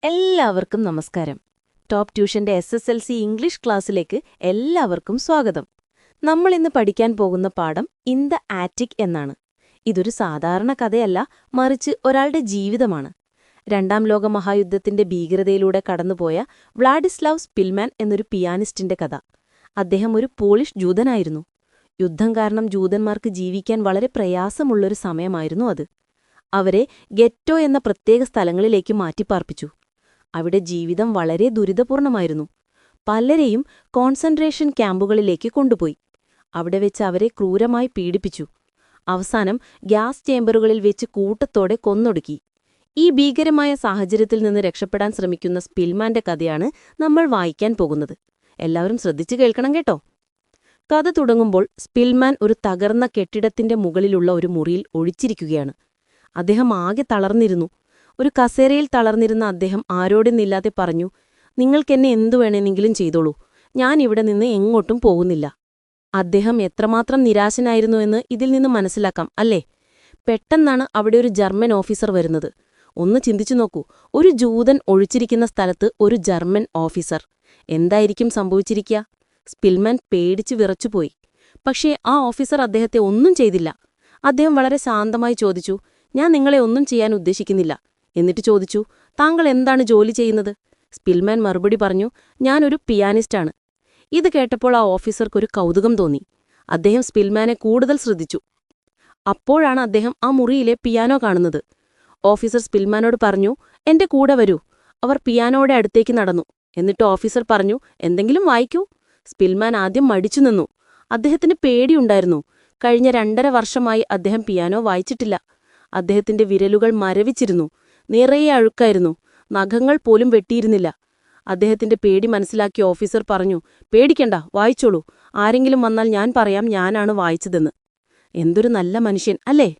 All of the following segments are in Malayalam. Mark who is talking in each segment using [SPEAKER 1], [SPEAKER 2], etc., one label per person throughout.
[SPEAKER 1] എല്ലാവർക്കും നമസ്കാരം. ടോപ്പ് ട്യൂഷന്റെ SSLC ഇംഗ്ലീഷ് ക്ലാസ്സിലേക്ക് എല്ലാവർക്കും സ്വാഗതം. നമ്മൾ ഇന്ന് പഠിക്കാൻ പോകുന്ന പാഠം ഇൻ ദ ആറ്റിക് എന്നാണ്. ഇതൊരു സാധാരണ കഥയല്ല, മറിച്ച് ഒരാളുടെ ജീവിതമാണ്. രണ്ടാം ലോക മഹായുദ്ധത്തിന്റെ ഭീകരതയിലൂടെ കടന്നുപോയ വ്ളാഡിസ്ലാവ് സ്പിൽമാൻ എന്നൊരു പിയാനിസ്റ്റിന്റെ കഥ. അദ്ദേഹം ഒരു പോളിഷ് ജൂതനായിരുന്നു. യുദ്ധം കാരണം ജൂതന്മാർക്ക് ജീവിക്കാൻ വളരെ പ്രയാസമുള്ളൊരു സമയമായിരുന്നു അത്. അവരെ ഗെറ്റോ എന്ന പ്രത്യേക സ്ഥലങ്ങളിലേക്ക് മാറ്റിപ്പാർപ്പിച്ചു. അവിടെ ജീവിതം വളരെ ദുരിതപൂർണമായിരുന്നു. പലരെയും കോൺസെൻട്രേഷൻ ക്യാമ്പുകളിലേക്ക് കൊണ്ടുപോയി. അവിടെ വെച്ച് അവരെ ക്രൂരമായി പീഡിപ്പിച്ചു. അവസാനം ഗ്യാസ് ചേമ്പറുകളിൽ വെച്ച് കൂട്ടത്തോടെ കൊന്നൊടുക്കി. ഈ ഭീകരമായ സാഹചര്യത്തിൽ നിന്ന് രക്ഷപ്പെടാൻ ശ്രമിക്കുന്ന സ്പിൽമാന്റെ കഥയാണ് നമ്മൾ വായിക്കാൻ പോകുന്നത്. എല്ലാവരും ശ്രദ്ധിച്ചു കേൾക്കണം കേട്ടോ. കഥ തുടങ്ങുമ്പോൾ സ്പിൽമാൻ ഒരു തകർന്ന കെട്ടിടത്തിന്റെ മുകളിലുള്ള ഒരു മുറിയിൽ ഒളിച്ചിരിക്കുകയാണ്. അദ്ദേഹം ആകെ തളർന്നിരുന്നു. ഒരു കസേരയിൽ തളർന്നിരുന്ന അദ്ദേഹം ആരോടെന്നില്ലാതെ പറഞ്ഞു, "നിങ്ങൾക്കെന്നെ എന്തു വേണമെങ്കിലും ചെയ്തോളൂ, ഞാൻ ഇവിടെ നിന്ന് എങ്ങോട്ടും പോകുന്നില്ല." അദ്ദേഹം എത്രമാത്രം നിരാശനായിരുന്നുവെന്ന് ഇതിൽ നിന്ന് മനസ്സിലാക്കാം അല്ലേ? പെട്ടെന്നാണ് അവിടെ ഒരു ജർമ്മൻ ഓഫീസർ വരുന്നത്. ഒന്ന് ചിന്തിച്ചു നോക്കൂ, ഒരു ജൂതൻ ഒളിച്ചിരിക്കുന്ന സ്ഥലത്ത് ഒരു ജർമ്മൻ ഓഫീസർ. എന്തായിരിക്കും സംഭവിച്ചിരിക്കുക? സ്പിൽമാൻ പേടിച്ച് വിറച്ചുപോയി. പക്ഷേ ആ ഓഫീസർ അദ്ദേഹത്തെ ഒന്നും ചെയ്തില്ല. അദ്ദേഹം വളരെ ശാന്തമായി ചോദിച്ചു, "ഞാൻ നിങ്ങളെ ഒന്നും ചെയ്യാൻ ഉദ്ദേശിക്കുന്നില്ല." എന്നിട്ട് ചോദിച്ചു, "താങ്കൾ എന്താണ് ജോലി ചെയ്യുന്നത്?" സ്പിൽമാൻ മറുപടി പറഞ്ഞു, "ഞാനൊരു പിയാനിസ്റ്റാണ്." ഇത് കേട്ടപ്പോൾ ആ ഓഫീസർക്കൊരു കൗതുകം തോന്നി. അദ്ദേഹം സ്പിൽമാനെ കൂടുതൽ ശ്രദ്ധിച്ചു. അപ്പോഴാണ് അദ്ദേഹം ആ മുറിയിലെ പിയാനോ കാണുന്നത്. ഓഫീസർ സ്പിൽമാനോട് പറഞ്ഞു, "എന്റെ കൂടെ വരൂ." അവർ പിയാനോയുടെ അടുത്തേക്ക് നടന്നു. എന്നിട്ട് ഓഫീസർ പറഞ്ഞു, "എന്തെങ്കിലും വായിക്കൂ." സ്പിൽമാൻ ആദ്യം മടിച്ചു നിന്നു. അദ്ദേഹത്തിന് പേടിയുണ്ടായിരുന്നു. കഴിഞ്ഞ 2.5 വർഷമായി അദ്ദേഹം പിയാനോ വായിച്ചിട്ടില്ല. അദ്ദേഹത്തിന്റെ വിരലുകൾ മരവിച്ചിരുന്നു. നിറയെ അഴുക്കായിരുന്നു. നഖങ്ങൾ പോലും വെട്ടിയിരുന്നില്ല. അദ്ദേഹത്തിന്റെ പേടി മനസ്സിലാക്കിയ ഓഫീസർ പറഞ്ഞു, "പേടിക്കണ്ട, വായിച്ചോളൂ. ആരെങ്കിലും വന്നാൽ ഞാൻ പറയാം ഞാനാണ് വായിച്ചതെന്ന്." എന്തൊരു നല്ല മനുഷ്യൻ അല്ലേ?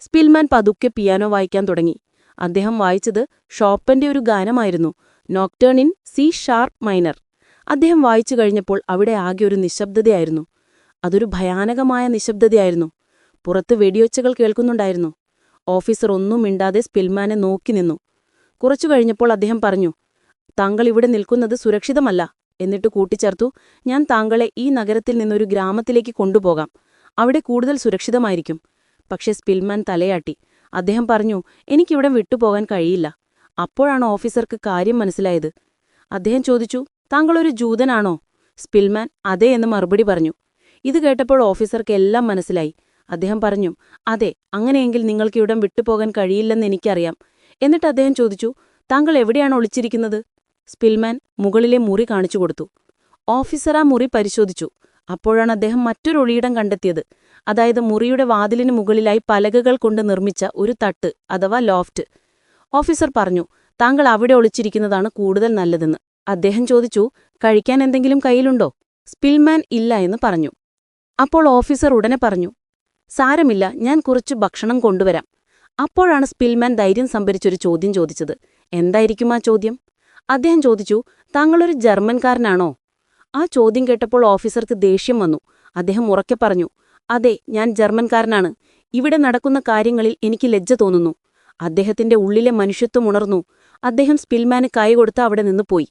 [SPEAKER 1] സ്പിൽമാൻ പതുക്കെ പിയാനോ വായിക്കാൻ തുടങ്ങി. അദ്ദേഹം വായിച്ചത് ഷോപ്പന്റെ ഒരു ഗാനമായിരുന്നു, നോക്ടേൺ ഇൻ സി ഷാർപ്പ് മൈനർ. അദ്ദേഹം വായിച്ചു കഴിഞ്ഞപ്പോൾ അവിടെ ആകെ ഒരു നിശബ്ദതയായിരുന്നു. അതൊരു ഭയാനകമായ നിശബ്ദതയായിരുന്നു. പുറത്ത് വെടിയൊച്ചകൾ കേൾക്കുന്നുണ്ടായിരുന്നു. ഓഫീസർ ഒന്നും മിണ്ടാതെ സ്പിൽമാനെ നോക്കി നിന്നു. കുറച്ചു കഴിഞ്ഞപ്പോൾ അദ്ദേഹം പറഞ്ഞു, "താങ്കൾ ഇവിടെ നിൽക്കുന്നത് സുരക്ഷിതമല്ല." എന്നിട്ട് കൂട്ടിച്ചേർത്തു, "ഞാൻ താങ്കളെ ഈ നഗരത്തിൽ നിന്നൊരു ഗ്രാമത്തിലേക്ക് കൊണ്ടുപോകാം. അവിടെ കൂടുതൽ സുരക്ഷിതമായിരിക്കും." പക്ഷേ സ്പിൽമാൻ തലയാട്ടി. അദ്ദേഹം പറഞ്ഞു, "എനിക്കിവിടെ വിട്ടുപോകാൻ കഴിയില്ല." അപ്പോഴാണ് ഓഫീസർക്ക് കാര്യം മനസ്സിലായത്. അദ്ദേഹം ചോദിച്ചു, "താങ്കളൊരു ജൂതനാണോ?" സ്പിൽമാൻ അതെ എന്ന് മറുപടി പറഞ്ഞു. ഇത് കേട്ടപ്പോൾ ഓഫീസർക്ക് എല്ലാം മനസ്സിലായി. അദ്ദേഹം പറഞ്ഞു, "അതെ, അങ്ങനെയെങ്കിൽ നിങ്ങൾക്കിവിടം വിട്ടുപോകാൻ കഴിയില്ലെന്ന് എനിക്കറിയാം." എന്നിട്ട് അദ്ദേഹം ചോദിച്ചു, "താങ്കൾ എവിടെയാണ് ഒളിച്ചിരിക്കുന്നത്?" സ്പിൽമാൻ മുകളിലെ മുറി കാണിച്ചു കൊടുത്തു. ഓഫീസർ ആ മുറി പരിശോധിച്ചു. അപ്പോഴാണ് അദ്ദേഹം മറ്റൊരു ഒളിയിടം കണ്ടെത്തിയത്. അതായത് മുറിയുടെ വാതിലിന് മുകളിലായി പലകകൾ കൊണ്ട് നിർമ്മിച്ച ഒരു തട്ട് അഥവാ ലോഫ്റ്റ്. ഓഫീസർ പറഞ്ഞു, "താങ്കൾ അവിടെ ഒളിച്ചിരിക്കുന്നതാണ് കൂടുതൽ നല്ലതെന്ന്." അദ്ദേഹം ചോദിച്ചു, "കഴിക്കാൻ എന്തെങ്കിലും കയ്യിലുണ്ടോ?" സ്പിൽമാൻ ഇല്ല എന്ന് പറഞ്ഞു. അപ്പോൾ ഓഫീസർ ഉടനെ പറഞ്ഞു, "സാരമില്ല, ഞാൻ കുറച്ചു ഭക്ഷണം കൊണ്ടുവരാം." അപ്പോഴാണ് സ്പിൽമാൻ ധൈര്യം സംഭരിച്ചൊരു ചോദ്യം ചോദിച്ചത്. എന്തായിരിക്കും ആ ചോദ്യം? അദ്ദേഹം ചോദിച്ചു, "താങ്കളൊരു ജർമ്മൻകാരനാണോ?" ആ ചോദ്യം കേട്ടപ്പോൾ ഓഫീസർക്ക് ദേഷ്യം വന്നു. അദ്ദേഹം ഉറക്കെ പറഞ്ഞു, "അതെ, ഞാൻ ജർമ്മൻകാരനാണ്. ഇവിടെ നടക്കുന്ന കാര്യങ്ങളിൽ എനിക്ക് ലജ്ജ തോന്നുന്നു." അദ്ദേഹത്തിന്റെ ഉള്ളിലെ മനുഷ്യത്വം ഉണർന്നു. അദ്ദേഹം സ്പിൽമാന് കൈകൊടുത്ത് അവിടെ നിന്ന് പോയി.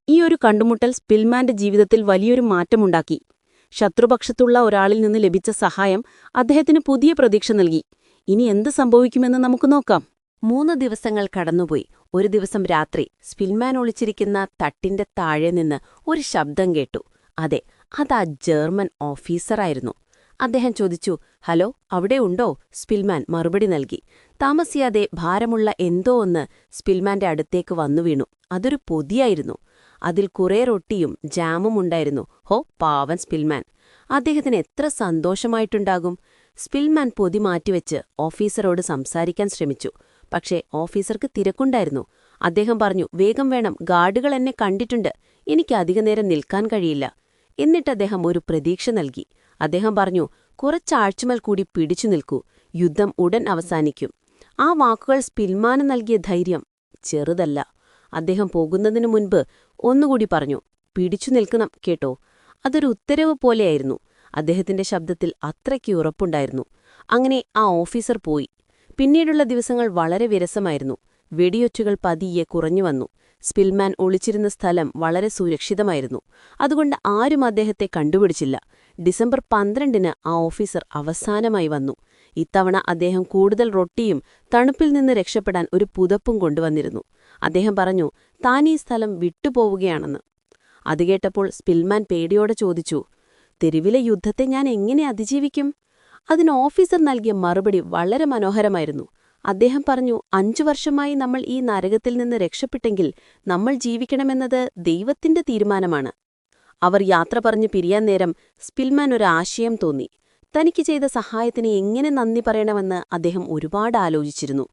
[SPEAKER 1] ഈ ഒരു കണ്ടുമുട്ടൽ സ്പിൽമാന്റെ ജീവിതത്തിൽ വലിയൊരു മാറ്റമുണ്ടാക്കി. ശത്രുപക്ഷത്തുള്ള ഒരാളിൽ നിന്ന് ലഭിച്ച സഹായം അദ്ദേഹത്തിന് പുതിയ പ്രതീക്ഷ നൽകി. ഇനി എന്ത് സംഭവിക്കുമെന്ന് നമുക്ക് നോക്കാം. 3 ദിവസങ്ങൾ കടന്നുപോയി. ഒരു ദിവസം രാത്രി സ്പിൽമാൻ ഒളിച്ചിരിക്കുന്ന തട്ടിന്റെ താഴെ നിന്ന് ഒരു ശബ്ദം കേട്ടു. അതെ, അതാ ജർമ്മൻ ഓഫീസറായിരുന്നു. അദ്ദേഹം ചോദിച്ചു, "ഹലോ, അവിടെ ഉണ്ടോ?" സ്പിൽമാൻ മറുപടി നൽകി. താമസിയാതെ ഭാരമുള്ള എന്തോ ഒന്ന് സ്പിൽമാന്റെ അടുത്തേക്ക് വന്നു വീണു. അതൊരു പൊതിയായിരുന്നു. അതിൽ കുറെ റൊട്ടിയും ജാമും ഉണ്ടായിരുന്നു. ഹോ, പാവൻ സ്പിൽമാൻ! അദ്ദേഹത്തിന് എത്ര സന്തോഷമായിട്ടുണ്ടാകും. സ്പിൽമാൻ പൊതി മാറ്റിവെച്ച് ഓഫീസറോട് സംസാരിക്കാൻ ശ്രമിച്ചു. പക്ഷേ ഓഫീസർക്ക് തിരക്കുണ്ടായിരുന്നു. അദ്ദേഹം പറഞ്ഞു, "വേഗം വേണം, ഗാർഡുകൾ എന്നെ കണ്ടിട്ടുണ്ട്. എനിക്ക് അധികനേരം നിൽക്കാൻ കഴിയില്ല." എന്നിട്ട് അദ്ദേഹം ഒരു പ്രതീക്ഷ നൽകി. അദ്ദേഹം പറഞ്ഞു, "കുറച്ചാഴ്ചകൾ കൂടി പിടിച്ചു നിൽക്കൂ, യുദ്ധം ഉടൻ അവസാനിക്കും." ആ വാക്കുകൾ സ്പിൽമാന് നൽകിയ ധൈര്യം ചെറുതല്ല. അദ്ദേഹം പോകുന്നതിനു മുൻപ് ഒന്നുകൂടി പറഞ്ഞു, "പിടിച്ചു നിൽക്കണം കേട്ടോ." അതൊരു ഉത്തരവ് പോലെയായിരുന്നു. അദ്ദേഹത്തിന്റെ ശബ്ദത്തിൽ അത്രയ്ക്ക് ഉറപ്പുണ്ടായിരുന്നു. അങ്ങനെ ആ ഓഫീസർ പോയി. പിന്നീടുള്ള ദിവസങ്ങൾ വളരെ വിരസമായിരുന്നു. വെടിയൊച്ചുകൾ പതിയെ കുറഞ്ഞുവന്നു.
[SPEAKER 2] സ്പിൽമാൻ ഒളിച്ചിരുന്ന സ്ഥലം വളരെ സുരക്ഷിതമായിരുന്നു. അതുകൊണ്ട് ആരും അദ്ദേഹത്തെ കണ്ടുപിടിച്ചില്ല. ഡിസംബർ 12-ന് ആ ഓഫീസർ അവസാനമായി വന്നു. ഇത്തവണ അദ്ദേഹം കൂടുതൽ റൊട്ടിയും തണുപ്പിൽ നിന്ന് രക്ഷപ്പെടാൻ ഒരു പുതപ്പും കൊണ്ടുവന്നിരുന്നു. അദ്ദേഹം പറഞ്ഞു, താൻ ഈ സ്ഥലം വിട്ടുപോവുകയാണെന്ന്. അത് കേട്ടപ്പോൾ സ്പിൽമാൻ പേടിയോടെ ചോദിച്ചു, തെരുവിലെ യുദ്ധത്തെ ഞാൻ എങ്ങനെ അതിജീവിക്കും? അതിന് ഓഫീസർ നൽകിയ മറുപടി വളരെ മനോഹരമായിരുന്നു. അദ്ദേഹം പറഞ്ഞു, 5 വർഷമായി നമ്മൾ ഈ നരകത്തിൽ നിന്ന് രക്ഷപ്പെട്ടെങ്കിൽ നമ്മൾ ജീവിക്കണമെന്നത് ദൈവത്തിന്റെ തീരുമാനമാണ്. അവർ യാത്ര പറഞ്ഞു പിരിയാൻ നേരം സ്പിൽമാൻ ഒരു ആശയം തോന്നി. തനിക്ക് ചെയ്ത സഹായത്തിന് എങ്ങനെ നന്ദി പറയണമെന്ന് അദ്ദേഹം ഒരുപാട് ആലോചിച്ചിരുന്നു.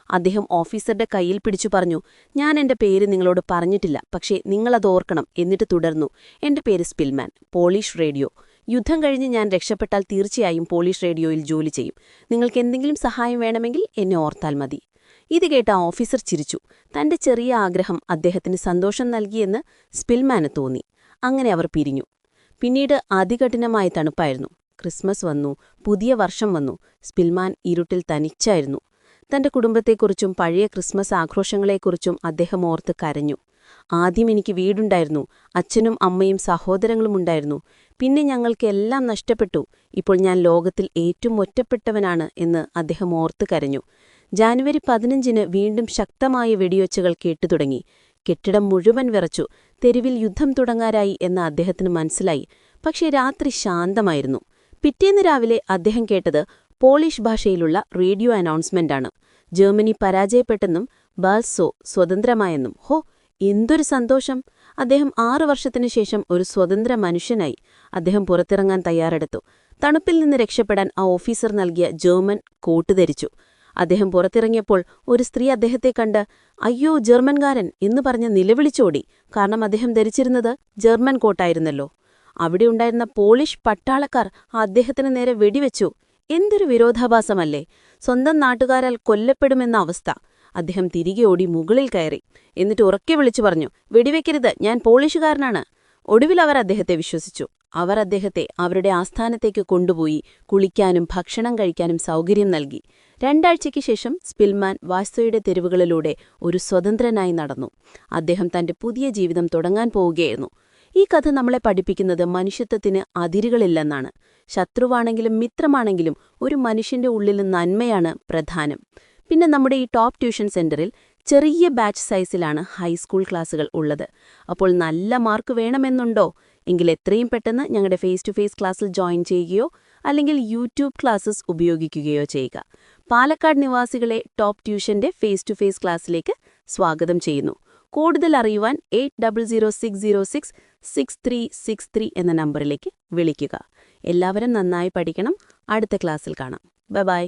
[SPEAKER 2] അദ്ദേഹം ഓഫീസറുടെ കയ്യിൽ പിടിച്ചു പറഞ്ഞു, ഞാൻ എന്റെ പേര് നിങ്ങളോട് പറഞ്ഞിട്ടില്ല, പക്ഷേ നിങ്ങളത് ഓർക്കണം. എന്നിട്ട് തുടർന്നു, എന്റെ പേര് സ്പിൽമാൻ, പോളിഷ് റേഡിയോ. യുദ്ധം കഴിഞ്ഞ് ഞാൻ രക്ഷപ്പെട്ടാൽ തീർച്ചയായും പോളിഷ് റേഡിയോയിൽ ജോലി ചെയ്യും. നിങ്ങൾക്ക് എന്തെങ്കിലും സഹായം വേണമെങ്കിൽ എന്നെ ഓർത്താൽ മതി. ഇത് കേട്ട ഓഫീസർ ചിരിച്ചു. തന്റെ ചെറിയ ആഗ്രഹം അദ്ദേഹത്തിന് സന്തോഷം നൽകിയെന്ന് സ്പിൽമാന് തോന്നി. അങ്ങനെ അവർ പിരിഞ്ഞു. പിന്നീട് അതികഠിനമായ തണുപ്പായിരുന്നു. ക്രിസ്മസ് വന്നു, പുതിയ വർഷം വന്നു. സ്പിൽമാൻ ഇരുട്ടിൽ തനിച്ചായിരുന്നു. തന്റെ കുടുംബത്തെക്കുറിച്ചും പഴയ ക്രിസ്മസ് ആഘോഷങ്ങളെക്കുറിച്ചും അദ്ദേഹം ഓർത്ത് കരഞ്ഞു. ആദ്യം എനിക്ക് വീടുണ്ടായിരുന്നു, അച്ഛനും അമ്മയും സഹോദരങ്ങളും ഉണ്ടായിരുന്നു. പിന്നെ ഞങ്ങൾക്ക് എല്ലാം നഷ്ടപ്പെട്ടു. ഇപ്പോൾ ഞാൻ ലോകത്തിൽ ഏറ്റവും ഒറ്റപ്പെട്ടവനാണ് എന്ന് അദ്ദേഹം ഓർത്ത് കരഞ്ഞു. ജാനുവരി 15-ന് വീണ്ടും ശക്തമായ വെടിയൊച്ചകൾ കേട്ടുതുടങ്ങി. കെട്ടിടം മുഴുവൻ വിറച്ചു. തെരുവിൽ യുദ്ധം തുടങ്ങാറായി എന്ന് അദ്ദേഹത്തിന് മനസ്സിലായി. പക്ഷേ രാത്രി ശാന്തമായിരുന്നു. പിറ്റേന്ന് രാവിലെ അദ്ദേഹം കേട്ടത് പോളിഷ് ഭാഷയിലുള്ള റേഡിയോ അനൗൺസ്മെന്റാണ്. ജർമ്മനി പരാജയപ്പെട്ടെന്നും ബാൽസോ സ്വതന്ത്രമായെന്നും. ഹോ, എന്തൊരു സന്തോഷം! അദ്ദേഹം 6 വർഷത്തിനു ശേഷം ഒരു സ്വതന്ത്ര മനുഷ്യനായി. അദ്ദേഹം പുറത്തിറങ്ങാൻ തയ്യാറെടുത്തു. തണുപ്പിൽ നിന്ന് രക്ഷപ്പെടാൻ ആ ഓഫീസർ നൽകിയ ജർമ്മൻ കോട്ട് ധരിച്ചു. അദ്ദേഹം പുറത്തിറങ്ങിയപ്പോൾ ഒരു സ്ത്രീ അദ്ദേഹത്തെ കണ്ട് അയ്യോ ജർമ്മൻകാരൻ എന്ന് പറഞ്ഞ് നിലവിളിച്ചോടി. കാരണം അദ്ദേഹം ധരിച്ചിരുന്നത് ജർമ്മൻ കോട്ടായിരുന്നല്ലോ. അവിടെയുണ്ടായിരുന്ന പോളിഷ് പട്ടാളക്കാർ അദ്ദേഹത്തിന് നേരെ വെടിവെച്ചു. എന്തൊരു വിരോധാഭാസമല്ലേ! സ്വന്തം നാട്ടുകാരാൽ കൊല്ലപ്പെടുമെന്ന അവസ്ഥ. അദ്ദേഹം തിരികെ ഓടി മുകളിൽ കയറി. എന്നിട്ട് ഉറക്കെ വിളിച്ചു പറഞ്ഞു, വെടിവെക്കരുത്, ഞാൻ പോളിഷുകാരനാണ്. ഒടുവിൽ അവർ അദ്ദേഹത്തെ വിശ്വസിച്ചു. അവർ അദ്ദേഹത്തെ അവരുടെ ആസ്ഥാനത്തേക്ക് കൊണ്ടുപോയി കുളിക്കാനും ഭക്ഷണം കഴിക്കാനും സൗകര്യം നൽകി. 2 ആഴ്ചയ്ക്ക് ശേഷം സ്പിൽമാൻ വാഴ്സയുടെ തെരുവുകളിലൂടെ ഒരു സ്വതന്ത്രനായി നടന്നു. അദ്ദേഹം തന്റെ പുതിയ ജീവിതം തുടങ്ങാൻ പോവുകയായിരുന്നു. ഈ കഥ നമ്മളെ പഠിപ്പിക്കുന്നത് മനുഷ്യത്വത്തിന് അതിരുകളില്ലെന്നാണ്. ശത്രുവാണെങ്കിലും മിത്രമാണെങ്കിലും ഒരു മനുഷ്യന്റെ ഉള്ളിൽ നന്മയാണ് പ്രധാനം. പിന്നെ നമ്മുടെ ഈ ടോപ്പ് ട്യൂഷൻ സെന്ററിൽ ചെറിയ ബാച്ച് സൈസിലാണ് ഹൈസ്കൂൾ ക്ലാസുകൾ ഉള്ളത്. അപ്പോൾ നല്ല മാർക്ക് വേണമെന്നുണ്ടോ? എങ്കിൽ എത്രയും പെട്ടെന്ന് ഞങ്ങളുടെ ഫേസ് ടു ഫേസ് ക്ലാസ്സിൽ ജോയിൻ ചെയ്യുകയോ അല്ലെങ്കിൽ യൂട്യൂബ് ക്ലാസ്സസ് ഉപയോഗിക്കുകയോ ചെയ്യുക. പാലക്കാട് നിവാസികളെ ടോപ്പ് ട്യൂഷന്റെ ഫേസ് ടു ഫേസ് ക്ലാസ്സിലേക്ക് സ്വാഗതം ചെയ്യുന്നു. കൂടുതൽ അറിയുവാൻ 8006066363 എന്ന നമ്പറിലേക്ക് വിളിക്കുക. എല്ലാവരും നന്നായി പഠിക്കണം. അടുത്ത ക്ലാസ്സിൽ കാണാം. ബൈ.